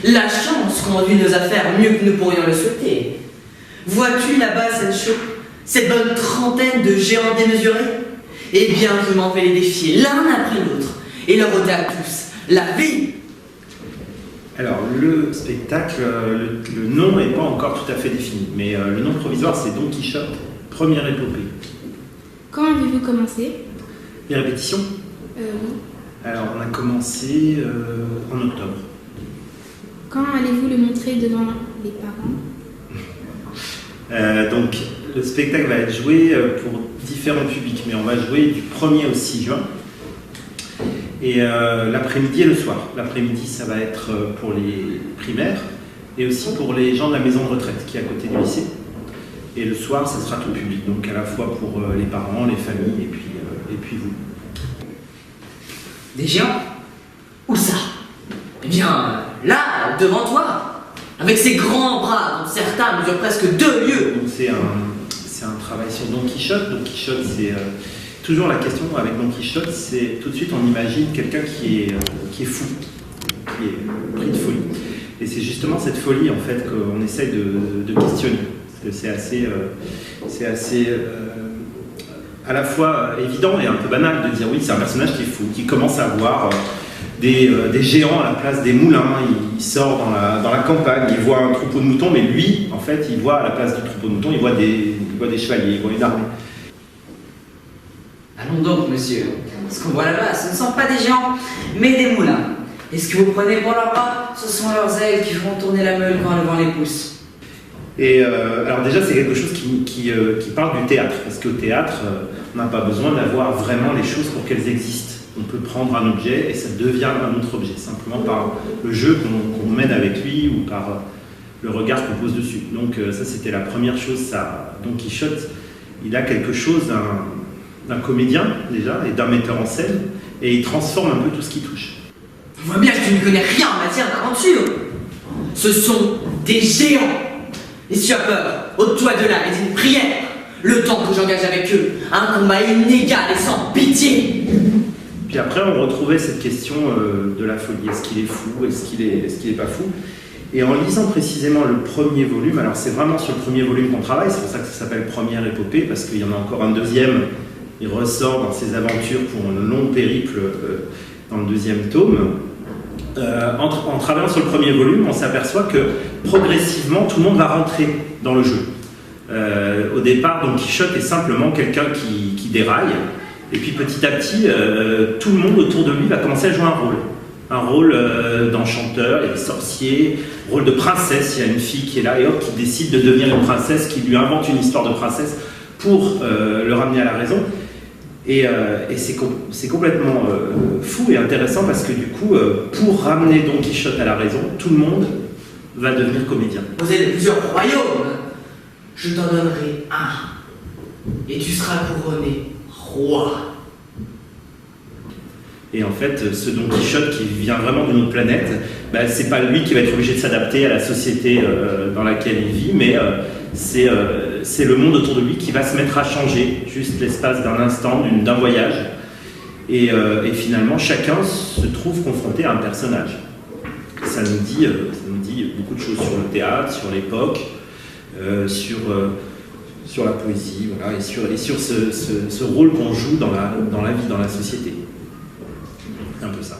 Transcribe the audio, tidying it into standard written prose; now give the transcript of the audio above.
La chance conduit nos affaires mieux que nous pourrions le souhaiter. Vois-tu là-bas, Sancho, cette bonne trentaine de géants démesurés? Eh bien, je m'en vais les défier l'un après l'autre et leur ôter à tous la vie. Alors, le spectacle, le nom n'est pas encore tout à fait défini, mais le nom provisoire, c'est Don Quichotte, première épopée. Quand avez-vous commencé? Les répétitions? Oui. Alors, on a commencé en octobre. Quand allez-vous le montrer devant les parents? Donc, le spectacle va être joué pour différents publics, mais on va jouer du 1er au 6 juin. Et l'après-midi et le soir. L'après-midi, ça va être pour les primaires et aussi pour les gens de la maison de retraite qui est à côté du lycée. Et le soir, ça sera tout public, donc à la fois pour les parents, les familles et puis vous. Des géants? Où ça? Eh bien, là, devant toi, avec ses grands bras, dont certains mesurent presque 2 lieues. Donc c'est un travail sur Don Quichotte. Don Quichotte, c'est toujours la question avec Don Quichotte, c'est tout de suite on imagine quelqu'un qui est fou, qui est pris de folie. Et c'est justement cette folie en fait qu'on essaye de questionner. C'est assez à la fois évident et un peu banal de dire oui, c'est un personnage qui est fou, qui commence à voir des géants à la place des moulins. Il sort dans la campagne, il voit un troupeau de moutons, mais lui, en fait, il voit à la place du troupeau de moutons, il voit des chevaliers, il voit une armée. Allons donc, monsieur. Ce qu'on voit là-bas, ce ne sont pas des géants, mais des moulins. Et ce que vous prenez pour leurs bras, ce sont leurs ailes qui font tourner la meule quand le vent les pousse. Et alors déjà, c'est quelque chose qui parle du théâtre, parce qu'au théâtre, on n'a pas besoin d'avoir vraiment les choses pour qu'elles existent. On peut prendre un objet et ça devient un autre objet, simplement par le jeu qu'on mène avec lui ou par le regard qu'on pose dessus. Donc ça, c'était la première chose. Ça. Don Quichotte, il a quelque chose d'un comédien déjà et d'un metteur en scène, et il transforme un peu tout ce qui touche. On voit bien que tu ne connais rien en matière d'aventure. Ce sont des géants. Et si tu as peur, ôte-toi de là et dis une prière. Le temps que j'engage avec eux, un combat inégal et sans pitié. Puis après, on retrouvait cette question de la folie. Est-ce qu'il est fou? Est-ce qu'il est pas fou? Et en lisant précisément le premier volume, alors c'est vraiment sur le premier volume qu'on travaille, c'est pour ça que ça s'appelle Première épopée, parce qu'il y en a encore un deuxième. Il ressort dans ses aventures pour un long périple dans le deuxième tome. En travaillant sur le premier volume, on s'aperçoit que progressivement, tout le monde va rentrer dans le jeu. Au départ, Don Quichotte est simplement quelqu'un qui déraille, et puis petit à petit, tout le monde autour de lui va commencer à jouer un rôle d'enchanteur, il y a des sorciers, rôle de princesse, il y a une fille qui est là et hop, qui décide de devenir une princesse, qui lui invente une histoire de princesse pour le ramener à la raison. Et c'est complètement fou et intéressant parce que du coup, pour ramener Don Quichotte à la raison, tout le monde va devenir comédien. Vous êtes plusieurs royaumes. Je t'en donnerai un. Et tu seras couronné roi. Et en fait, ce Don Quichotte qui vient vraiment d'une autre planète, bah, c'est pas lui qui va être obligé de s'adapter à la société dans laquelle il vit, mais c'est le monde autour de lui qui va se mettre à changer, juste l'espace d'un instant, d'un voyage. Et finalement, chacun se trouve confronté à un personnage. Ça nous dit beaucoup de choses sur le théâtre, sur l'époque, sur la poésie, voilà, et sur ce rôle qu'on joue dans la vie, dans la société. C'est un peu ça.